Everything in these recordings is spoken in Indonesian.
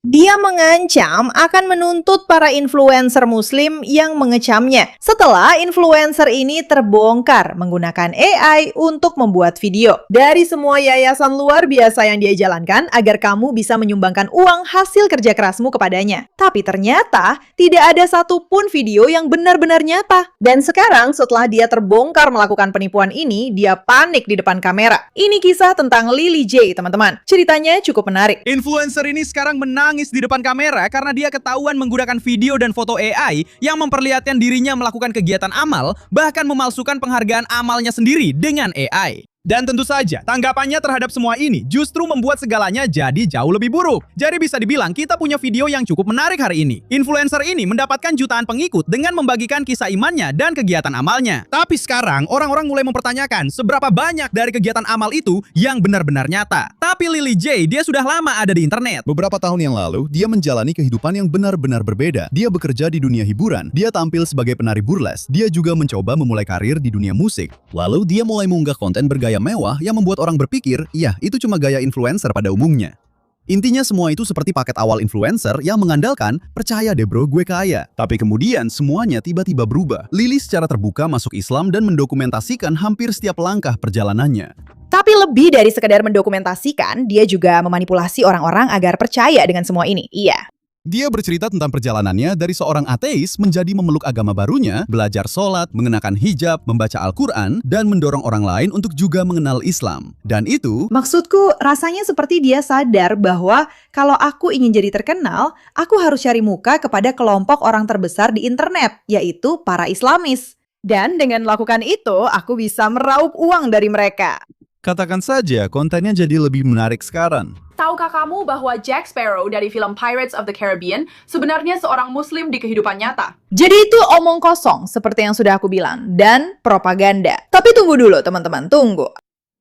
Dia mengancam akan menuntut para influencer muslim yang mengecamnya setelah influencer ini terbongkar menggunakan AI untuk membuat video. Dari semua yayasan luar biasa yang dia jalankan agar kamu bisa menyumbangkan uang hasil kerja kerasmu kepadanya. Tapi ternyata tidak ada satupun video yang benar-benar nyata. Dan sekarang setelah dia terbongkar melakukan penipuan ini, dia panik di depan kamera. Ini kisah tentang Lily J, teman-teman. Ceritanya cukup menarik. Influencer ini sekarang menangis di depan kamera karena dia ketahuan menggunakan video dan foto AI yang memperlihatkan dirinya melakukan kegiatan amal, bahkan memalsukan penghargaan amalnya sendiri dengan AI. Dan tentu saja, tanggapannya terhadap semua ini justru membuat segalanya jadi jauh lebih buruk. Jadi bisa dibilang kita punya video yang cukup menarik hari ini. Influencer ini mendapatkan jutaan pengikut dengan membagikan kisah imannya dan kegiatan amalnya. Tapi sekarang, orang-orang mulai mempertanyakan seberapa banyak dari kegiatan amal itu yang benar-benar nyata. Tapi Lily J, dia sudah lama ada di internet. Beberapa tahun yang lalu, dia menjalani kehidupan yang benar-benar berbeda. Dia bekerja di dunia hiburan, dia tampil sebagai penari burles, dia juga mencoba memulai karir di dunia musik. Lalu dia mulai mengunggah konten bergaya mewah yang membuat orang berpikir, ya itu cuma gaya influencer pada umumnya. Intinya semua itu seperti paket awal influencer yang mengandalkan, percaya deh bro gue kaya. Tapi kemudian semuanya tiba-tiba berubah. Lily secara terbuka masuk Islam dan mendokumentasikan hampir setiap langkah perjalanannya. Tapi lebih dari sekedar mendokumentasikan, dia juga memanipulasi orang-orang agar percaya dengan semua ini. Iya. Dia bercerita tentang perjalanannya dari seorang ateis menjadi memeluk agama barunya, belajar sholat, mengenakan hijab, membaca Al-Quran, dan mendorong orang lain untuk juga mengenal Islam. Dan itu... Maksudku, rasanya seperti dia sadar bahwa kalau aku ingin jadi terkenal, aku harus cari muka kepada kelompok orang terbesar di internet, yaitu para Islamis. Dan dengan melakukan itu, aku bisa meraup uang dari mereka. Katakan saja kontennya jadi lebih menarik sekarang. Tahukah kamu bahwa Jack Sparrow dari film Pirates of the Caribbean sebenarnya seorang muslim di kehidupan nyata? Jadi itu omong kosong, seperti yang sudah aku bilang, dan propaganda. Tapi tunggu dulu teman-teman, tunggu.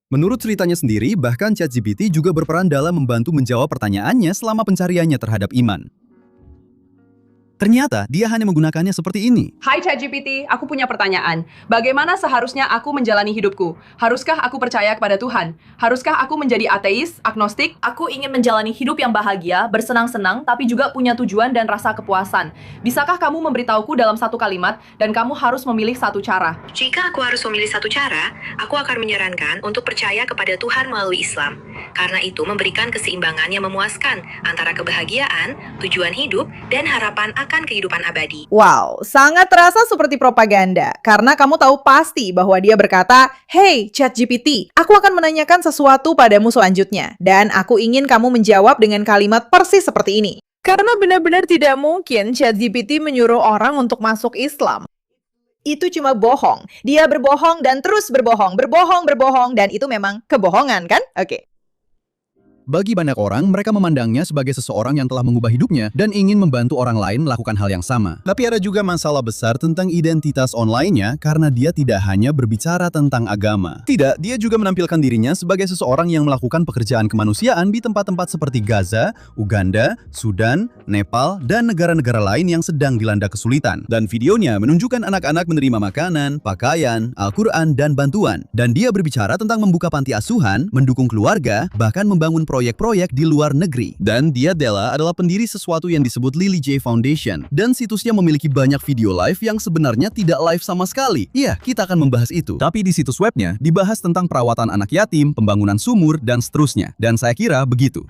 Menurut ceritanya sendiri, bahkan ChatGPT juga berperan dalam membantu menjawab pertanyaannya selama pencariannya terhadap iman. Ternyata dia hanya menggunakannya seperti ini. Hai ChatGPT, aku punya pertanyaan. Bagaimana seharusnya aku menjalani hidupku? Haruskah aku percaya kepada Tuhan? Haruskah aku menjadi ateis, agnostik? Aku ingin menjalani hidup yang bahagia, bersenang-senang, tapi juga punya tujuan dan rasa kepuasan. Bisakah kamu memberitahuku dalam satu kalimat, dan kamu harus memilih satu cara? Jika aku harus memilih satu cara, aku akan menyarankan untuk percaya kepada Tuhan melalui Islam. Karena itu memberikan keseimbangan yang memuaskan antara kebahagiaan, tujuan hidup, dan harapan akan kehidupan abadi. Wow, sangat terasa seperti propaganda. Karena kamu tahu pasti bahwa dia berkata, "Hey ChatGPT, aku akan menanyakan sesuatu padamu selanjutnya. Dan aku ingin kamu menjawab dengan kalimat persis seperti ini." Karena benar-benar tidak mungkin ChatGPT menyuruh orang untuk masuk Islam. Itu cuma bohong. Dia berbohong dan terus berbohong, dan itu memang kebohongan kan? Oke. Bagi banyak orang, mereka memandangnya sebagai seseorang yang telah mengubah hidupnya dan ingin membantu orang lain melakukan hal yang sama. Tapi ada juga masalah besar tentang identitas online-nya karena dia tidak hanya berbicara tentang agama. Tidak, dia juga menampilkan dirinya sebagai seseorang yang melakukan pekerjaan kemanusiaan di tempat-tempat seperti Gaza, Uganda, Sudan, Nepal, dan negara-negara lain yang sedang dilanda kesulitan. Dan videonya menunjukkan anak-anak menerima makanan, pakaian, Al-Quran, dan bantuan. Dan dia berbicara tentang membuka panti asuhan, mendukung keluarga, bahkan membangun proyek-proyek di luar negeri. Dan dia adalah pendiri sesuatu yang disebut Lily J Foundation. Dan situsnya memiliki banyak video live yang sebenarnya tidak live sama sekali. Iya, kita akan membahas itu. Tapi di situs webnya dibahas tentang perawatan anak yatim, pembangunan sumur, dan seterusnya. Dan saya kira begitu.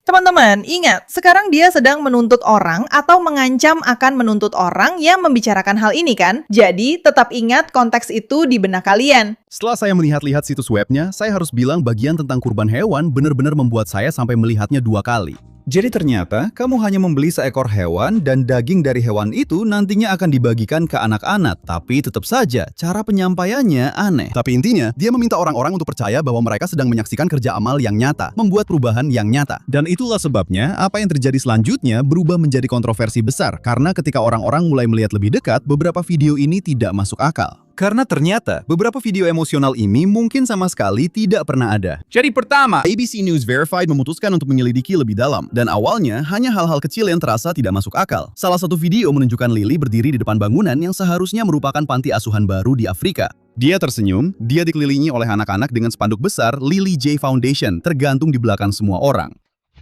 Teman-teman, ingat, sekarang dia sedang menuntut orang atau mengancam akan menuntut orang yang membicarakan hal ini kan? Jadi, tetap ingat konteks itu di benak kalian. Setelah saya melihat-lihat situs webnya, saya harus bilang bagian tentang kurban hewan benar-benar membuat saya sampai melihatnya 2 kali. Jadi ternyata, kamu hanya membeli seekor hewan dan daging dari hewan itu nantinya akan dibagikan ke anak-anak. Tapi tetap saja, cara penyampaiannya aneh. Tapi intinya, dia meminta orang-orang untuk percaya bahwa mereka sedang menyaksikan kerja amal yang nyata, membuat perubahan yang nyata. Dan itulah sebabnya, apa yang terjadi selanjutnya berubah menjadi kontroversi besar. Karena ketika orang-orang mulai melihat lebih dekat, beberapa video ini tidak masuk akal. Karena ternyata, beberapa video emosional ini mungkin sama sekali tidak pernah ada. Jadi pertama, ABC News Verified memutuskan untuk menyelidiki lebih dalam. Dan awalnya, hanya hal-hal kecil yang terasa tidak masuk akal. Salah satu video menunjukkan Lily berdiri di depan bangunan yang seharusnya merupakan panti asuhan baru di Afrika. Dia tersenyum, dia dikelilingi oleh anak-anak dengan spanduk besar Lily J Foundation tergantung di belakang semua orang.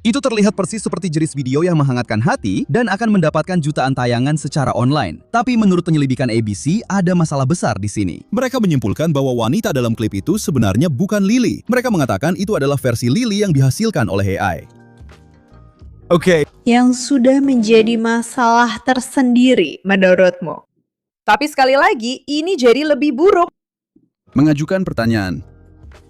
Itu terlihat persis seperti jeris video yang menghangatkan hati dan akan mendapatkan jutaan tayangan secara online. Tapi menurut penyelidikan ABC, ada masalah besar di sini. Mereka menyimpulkan bahwa wanita dalam klip itu sebenarnya bukan Lily. Mereka mengatakan itu adalah versi Lily yang dihasilkan oleh AI. Oke. Yang sudah menjadi masalah tersendiri menurutmu. Tapi sekali lagi, ini jadi lebih buruk. Mengajukan pertanyaan.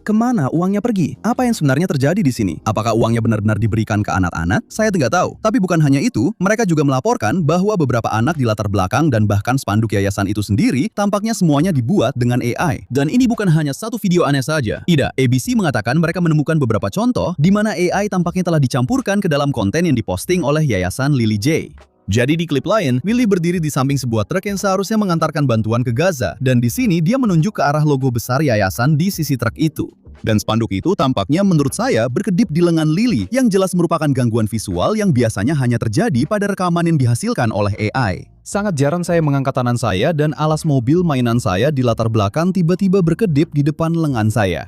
Kemana uangnya pergi? Apa yang sebenarnya terjadi di sini? Apakah uangnya benar-benar diberikan ke anak-anak? Saya tidak tahu. Tapi bukan hanya itu, mereka juga melaporkan bahwa beberapa anak di latar belakang dan bahkan spanduk yayasan itu sendiri tampaknya semuanya dibuat dengan AI. Dan ini bukan hanya satu video aneh saja. Tidak, ABC mengatakan mereka menemukan beberapa contoh di mana AI tampaknya telah dicampurkan ke dalam konten yang diposting oleh yayasan Lily J. Jadi di klip lain, Lily berdiri di samping sebuah truk yang seharusnya mengantarkan bantuan ke Gaza, dan di sini dia menunjuk ke arah logo besar yayasan di sisi truk itu. Dan spanduk itu tampaknya menurut saya berkedip di lengan Lily, yang jelas merupakan gangguan visual yang biasanya hanya terjadi pada rekaman yang dihasilkan oleh AI. Sangat jarang saya mengangkat tangan saya dan alas mobil mainan saya di latar belakang tiba-tiba berkedip di depan lengan saya.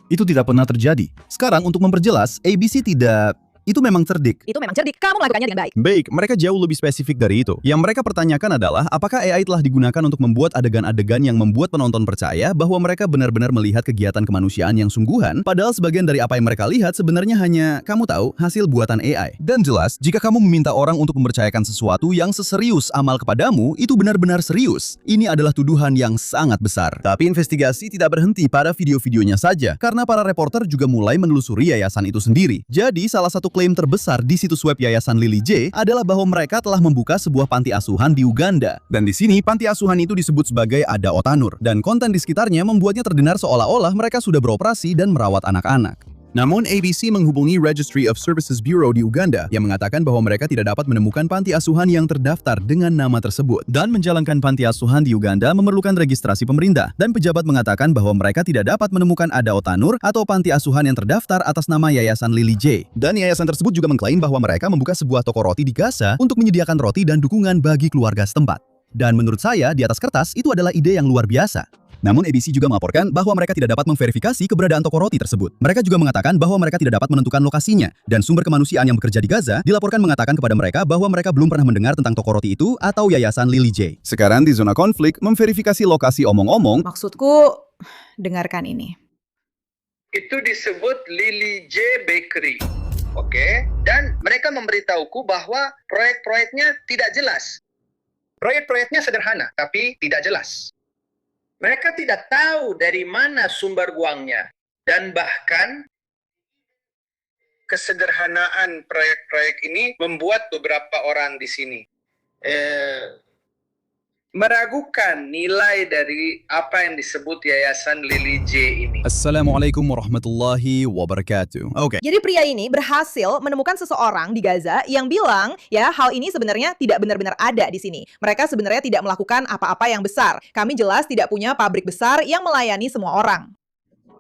Itu tidak pernah terjadi. Sekarang untuk memperjelas, ABC tidak... Itu memang cerdik. Itu memang cerdik, kamu melakukannya dengan baik. Baik, mereka jauh lebih spesifik dari itu. Yang mereka pertanyakan adalah, apakah AI telah digunakan untuk membuat adegan-adegan yang membuat penonton percaya bahwa mereka benar-benar melihat kegiatan kemanusiaan yang sungguhan, padahal sebagian dari apa yang mereka lihat sebenarnya hanya, kamu tahu, hasil buatan AI. Dan jelas, jika kamu meminta orang untuk mempercayakan sesuatu yang seserius amal kepadamu, itu benar-benar serius. Ini adalah tuduhan yang sangat besar. Tapi investigasi tidak berhenti pada video-videonya saja, karena para reporter juga mulai menelusuri yayasan itu sendiri. Jadi, salah satu klaim terbesar di situs web Yayasan Lily J adalah bahwa mereka telah membuka sebuah panti asuhan di Uganda. Dan di sini, panti asuhan itu disebut sebagai Ada Otanur. Dan konten di sekitarnya membuatnya terdengar seolah-olah mereka sudah beroperasi dan merawat anak-anak. Namun, ABC menghubungi Registry of Services Bureau di Uganda yang mengatakan bahwa mereka tidak dapat menemukan panti asuhan yang terdaftar dengan nama tersebut. Dan menjalankan panti asuhan di Uganda memerlukan registrasi pemerintah. Dan pejabat mengatakan bahwa mereka tidak dapat menemukan Ada Otanur atau panti asuhan yang terdaftar atas nama Yayasan Lily J. Dan yayasan tersebut juga mengklaim bahwa mereka membuka sebuah toko roti di Gaza untuk menyediakan roti dan dukungan bagi keluarga setempat. Dan menurut saya, di atas kertas, itu adalah ide yang luar biasa. Namun ABC juga melaporkan bahwa mereka tidak dapat memverifikasi keberadaan toko roti tersebut. Mereka juga mengatakan bahwa mereka tidak dapat menentukan lokasinya. Dan sumber kemanusiaan yang bekerja di Gaza dilaporkan mengatakan kepada mereka bahwa mereka belum pernah mendengar tentang toko roti itu atau Yayasan Lily J. Sekarang di zona konflik, memverifikasi lokasi omong-omong. Maksudku, dengarkan ini. Itu disebut Lily J Bakery. Oke, dan mereka memberitahuku bahwa proyek-proyeknya tidak jelas. Proyek-proyeknya sederhana, tapi tidak jelas. Mereka tidak tahu dari mana sumber uangnya. Dan bahkan kesederhanaan proyek-proyek ini membuat beberapa orang di sini meragukan nilai dari apa yang disebut Yayasan Lily J ini. Assalamualaikum warahmatullahi wabarakatuh. Oke. Jadi pria ini berhasil menemukan seseorang di Gaza yang bilang, ya hal ini sebenarnya tidak benar-benar ada di sini. Mereka sebenarnya tidak melakukan apa-apa yang besar. Kami jelas tidak punya pabrik besar yang melayani semua orang.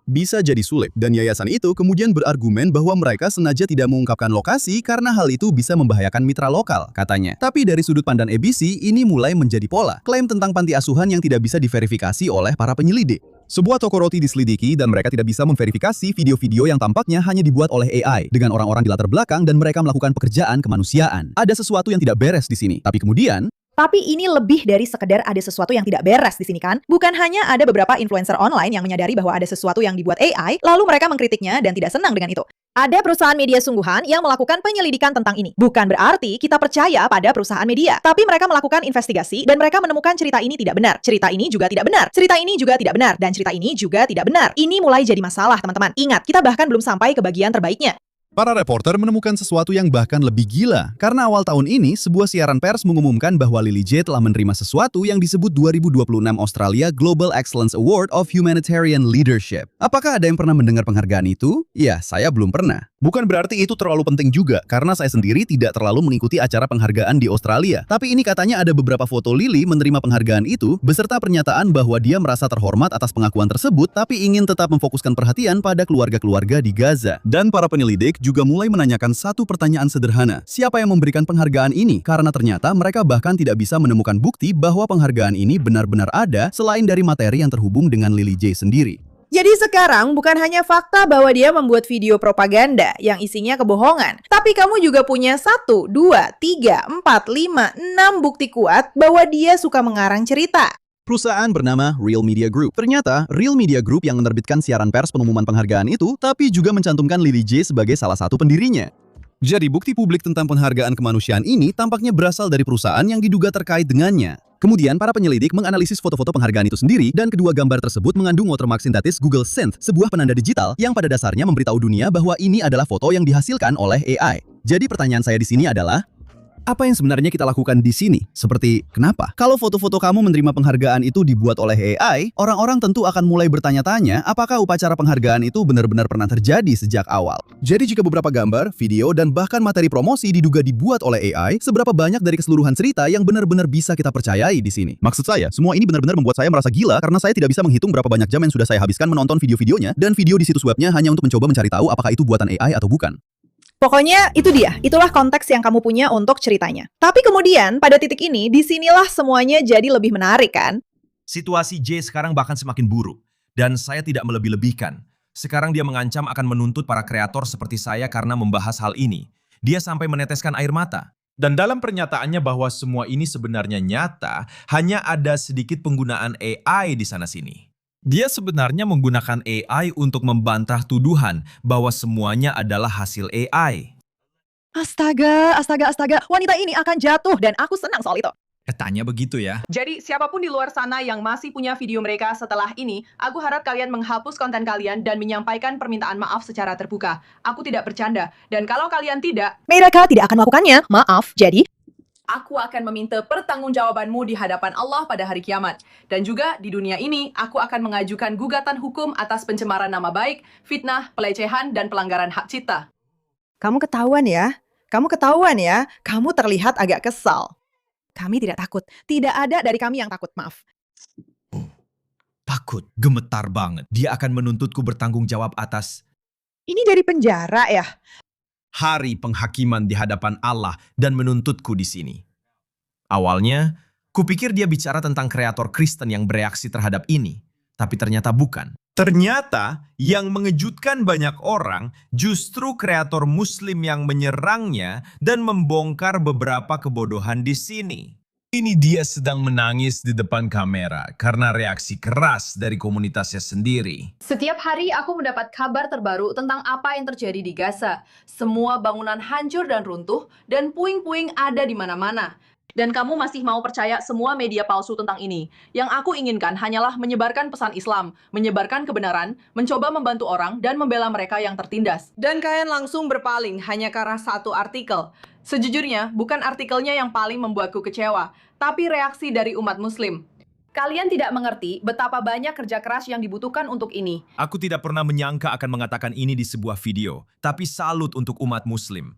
Bisa jadi sulit, dan yayasan itu kemudian berargumen bahwa mereka sengaja tidak mengungkapkan lokasi karena hal itu bisa membahayakan mitra lokal, katanya. Tapi dari sudut pandang ABC, ini mulai menjadi pola. Klaim tentang panti asuhan yang tidak bisa diverifikasi oleh para penyelidik. Sebuah toko roti diselidiki dan mereka tidak bisa memverifikasi video-video yang tampaknya hanya dibuat oleh AI dengan orang-orang di latar belakang dan mereka melakukan pekerjaan kemanusiaan. Ada sesuatu yang tidak beres di sini. Tapi kemudian, Tapi ini lebih dari sekedar ada sesuatu yang tidak beres di sini kan? Bukan hanya ada beberapa influencer online yang menyadari bahwa ada sesuatu yang dibuat AI, lalu mereka mengkritiknya dan tidak senang dengan itu. Ada perusahaan media sungguhan yang melakukan penyelidikan tentang ini. Bukan berarti kita percaya pada perusahaan media, tapi mereka melakukan investigasi dan mereka menemukan cerita ini tidak benar. Cerita ini juga tidak benar. Cerita ini juga tidak benar. Dan cerita ini juga tidak benar. Ini mulai jadi masalah, teman-teman. Ingat, kita bahkan belum sampai ke bagian terbaiknya. para reporter menemukan sesuatu yang bahkan lebih gila. Karena awal tahun ini, sebuah siaran pers mengumumkan bahwa Lily J telah menerima sesuatu yang disebut 2026 Australia Global Excellence Award of Humanitarian Leadership. Apakah ada yang pernah mendengar penghargaan itu? Ya, saya belum pernah. Bukan berarti itu terlalu penting juga, karena saya sendiri tidak terlalu mengikuti acara penghargaan di Australia. Tapi ini katanya ada beberapa foto Lily menerima penghargaan itu, beserta pernyataan bahwa dia merasa terhormat atas pengakuan tersebut, tapi ingin tetap memfokuskan perhatian pada keluarga-keluarga di Gaza. Dan para penyelidik juga mulai menanyakan satu pertanyaan sederhana. Siapa yang memberikan penghargaan ini? Karena ternyata mereka bahkan tidak bisa menemukan bukti bahwa penghargaan ini benar-benar ada selain dari materi yang terhubung dengan Lily J sendiri. Jadi sekarang bukan hanya fakta bahwa dia membuat video propaganda yang isinya kebohongan, tapi kamu juga punya 1, 2, 3, 4, 5, 6 bukti kuat bahwa dia suka mengarang cerita. Perusahaan bernama Real Media Group. Ternyata, Real Media Group yang menerbitkan siaran pers pengumuman penghargaan itu, tapi juga mencantumkan Lily J sebagai salah satu pendirinya. Jadi bukti publik tentang penghargaan kemanusiaan ini tampaknya berasal dari perusahaan yang diduga terkait dengannya. Kemudian, para penyelidik menganalisis foto-foto penghargaan itu sendiri dan kedua gambar tersebut mengandung watermark sintetis Google Synth, sebuah penanda digital yang pada dasarnya memberitahu dunia bahwa ini adalah foto yang dihasilkan oleh AI. Jadi pertanyaan saya di sini adalah, apa yang sebenarnya kita lakukan di sini? Seperti, kenapa? Kalau foto-foto kamu menerima penghargaan itu dibuat oleh AI, orang-orang tentu akan mulai bertanya-tanya apakah upacara penghargaan itu benar-benar pernah terjadi sejak awal. Jadi jika beberapa gambar, video, dan bahkan materi promosi diduga dibuat oleh AI, seberapa banyak dari keseluruhan cerita yang benar-benar bisa kita percayai di sini? Maksud saya, semua ini benar-benar membuat saya merasa gila karena saya tidak bisa menghitung berapa banyak jam yang sudah saya habiskan menonton video-videonya dan video di situs webnya hanya untuk mencoba mencari tahu apakah itu buatan AI atau bukan. Pokoknya itu dia, itulah konteks yang kamu punya untuk ceritanya. Tapi kemudian pada titik ini, disinilah semuanya jadi lebih menarik kan? Situasi J sekarang bahkan semakin buruk, dan saya tidak melebih-lebihkan. Sekarang dia mengancam akan menuntut para kreator seperti saya karena membahas hal ini. Dia sampai meneteskan air mata. Dan dalam pernyataannya bahwa semua ini sebenarnya nyata, hanya ada sedikit penggunaan AI di sana-sini. Dia sebenarnya menggunakan AI untuk membantah tuduhan bahwa semuanya adalah hasil AI. Astaga, wanita ini akan jatuh dan aku senang soal itu. Katanya begitu ya. Jadi, siapapun di luar sana yang masih punya video mereka setelah ini, aku harap kalian menghapus konten kalian dan menyampaikan permintaan maaf secara terbuka. Aku tidak bercanda. Dan kalau kalian tidak, Mereka tidak akan melakukannya, maaf, jadi... aku akan meminta pertanggungjawabanmu di hadapan Allah pada hari kiamat. Dan juga di dunia ini, aku akan mengajukan gugatan hukum atas pencemaran nama baik, fitnah, pelecehan, dan pelanggaran hak cipta. Kamu ketahuan ya, kamu terlihat agak kesal. Kami tidak takut, tidak ada dari kami yang takut, maaf. Takut, gemetar banget. Dia akan menuntutku bertanggung jawab atas Ini dari penjara ya? hari penghakiman di hadapan Allah dan menuntutku di sini. Awalnya, kupikir dia bicara tentang kreator Kristen yang bereaksi terhadap ini, tapi ternyata bukan. Ternyata, yang mengejutkan banyak orang justru kreator Muslim yang menyerangnya dan membongkar beberapa kebodohan di sini. Ini dia sedang menangis di depan kamera karena reaksi keras dari komunitasnya sendiri. Setiap hari aku mendapat kabar terbaru tentang apa yang terjadi di Gaza. Semua bangunan hancur dan runtuh, dan puing-puing ada di mana-mana. Dan kamu masih mau percaya semua media palsu tentang ini. Yang aku inginkan hanyalah menyebarkan pesan Islam, menyebarkan kebenaran, mencoba membantu orang, dan membela mereka yang tertindas. Dan kalian langsung berpaling hanya karena satu artikel. Sejujurnya, bukan artikelnya yang paling membuatku kecewa, tapi reaksi dari umat Muslim. Kalian tidak mengerti betapa banyak kerja keras yang dibutuhkan untuk ini. Aku tidak pernah menyangka akan mengatakan ini di sebuah video, tapi salut untuk umat Muslim.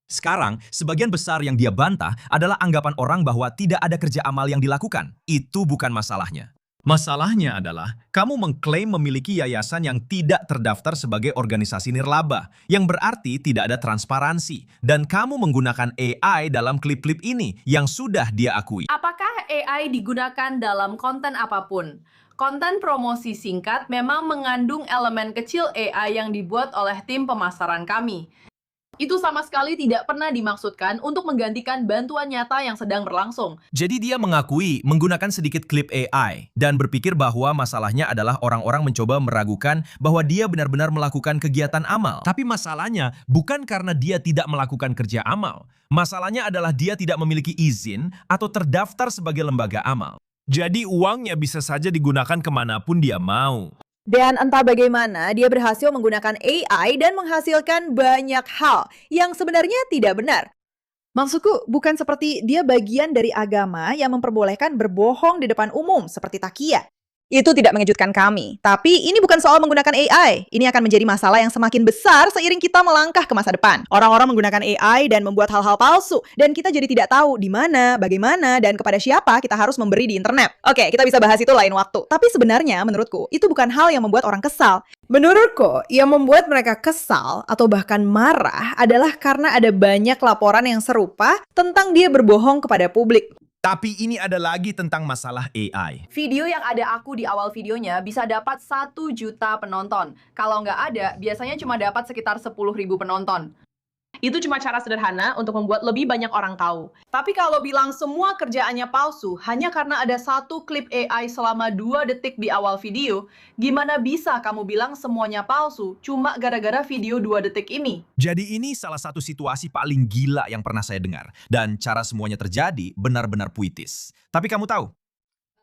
Sekarang, sebagian besar yang dia bantah adalah anggapan orang bahwa tidak ada kerja amal yang dilakukan. Itu bukan masalahnya. Masalahnya adalah, kamu mengklaim memiliki yayasan yang tidak terdaftar sebagai organisasi nirlaba, yang berarti tidak ada transparansi, dan kamu menggunakan AI dalam klip-klip ini yang sudah dia akui. Apakah AI digunakan dalam konten apapun? Konten promosi singkat memang mengandung elemen kecil AI yang dibuat oleh tim pemasaran kami. Itu sama sekali tidak pernah dimaksudkan untuk menggantikan bantuan nyata yang sedang berlangsung. Jadi dia mengakui menggunakan sedikit klip AI dan berpikir bahwa masalahnya adalah orang-orang mencoba meragukan bahwa dia benar-benar melakukan kegiatan amal. Tapi masalahnya bukan karena dia tidak melakukan kerja amal. Masalahnya adalah dia tidak memiliki izin atau terdaftar sebagai lembaga amal. Jadi uangnya bisa saja digunakan kemanapun dia mau. Dan entah bagaimana dia berhasil menggunakan AI dan menghasilkan banyak hal yang sebenarnya tidak benar. Maksudku bukan seperti dia bagian dari agama yang memperbolehkan berbohong di depan umum seperti Takia. Itu tidak mengejutkan kami. Tapi ini bukan soal menggunakan AI. Ini akan menjadi masalah yang semakin besar seiring kita melangkah ke masa depan. Orang-orang menggunakan AI dan membuat hal-hal palsu. Dan kita jadi tidak tahu di mana, bagaimana, dan kepada siapa kita harus memberi di internet. Oke, kita bisa bahas itu lain waktu. Tapi sebenarnya menurutku, itu bukan hal yang membuat orang kesal. Menurutku, yang membuat mereka kesal atau bahkan marah adalah karena ada banyak laporan yang serupa tentang dia berbohong kepada publik. Tapi ini ada lagi tentang masalah AI. Video yang ada aku di awal videonya bisa dapat 1 juta penonton. Kalau nggak ada, biasanya cuma dapat sekitar 10.000 penonton. Itu cuma cara sederhana untuk membuat lebih banyak orang tahu. Tapi kalau bilang semua kerjaannya palsu hanya karena ada 1 klip AI selama 2 detik di awal video, gimana bisa kamu bilang semuanya palsu cuma gara-gara video 2 detik ini? Jadi ini salah satu situasi paling gila yang pernah saya dengar. Dan cara semuanya terjadi benar-benar puitis. Tapi kamu tahu,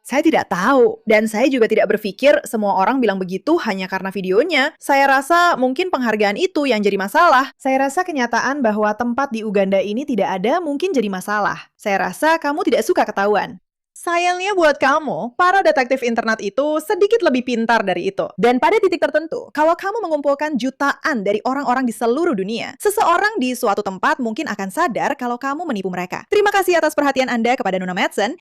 Saya tidak tahu, dan saya juga tidak berpikir semua orang bilang begitu hanya karena videonya. Saya rasa mungkin penghargaan itu yang jadi masalah. Saya rasa kenyataan bahwa tempat di Uganda ini tidak ada mungkin jadi masalah. Saya rasa kamu tidak suka ketahuan. Sayangnya buat kamu, para detektif internet itu sedikit lebih pintar dari itu. Dan pada titik tertentu, kalau kamu mengumpulkan jutaan dari orang-orang di seluruh dunia, seseorang di suatu tempat mungkin akan sadar kalau kamu menipu mereka. Terima kasih atas perhatian Anda kepada Nona Madsen.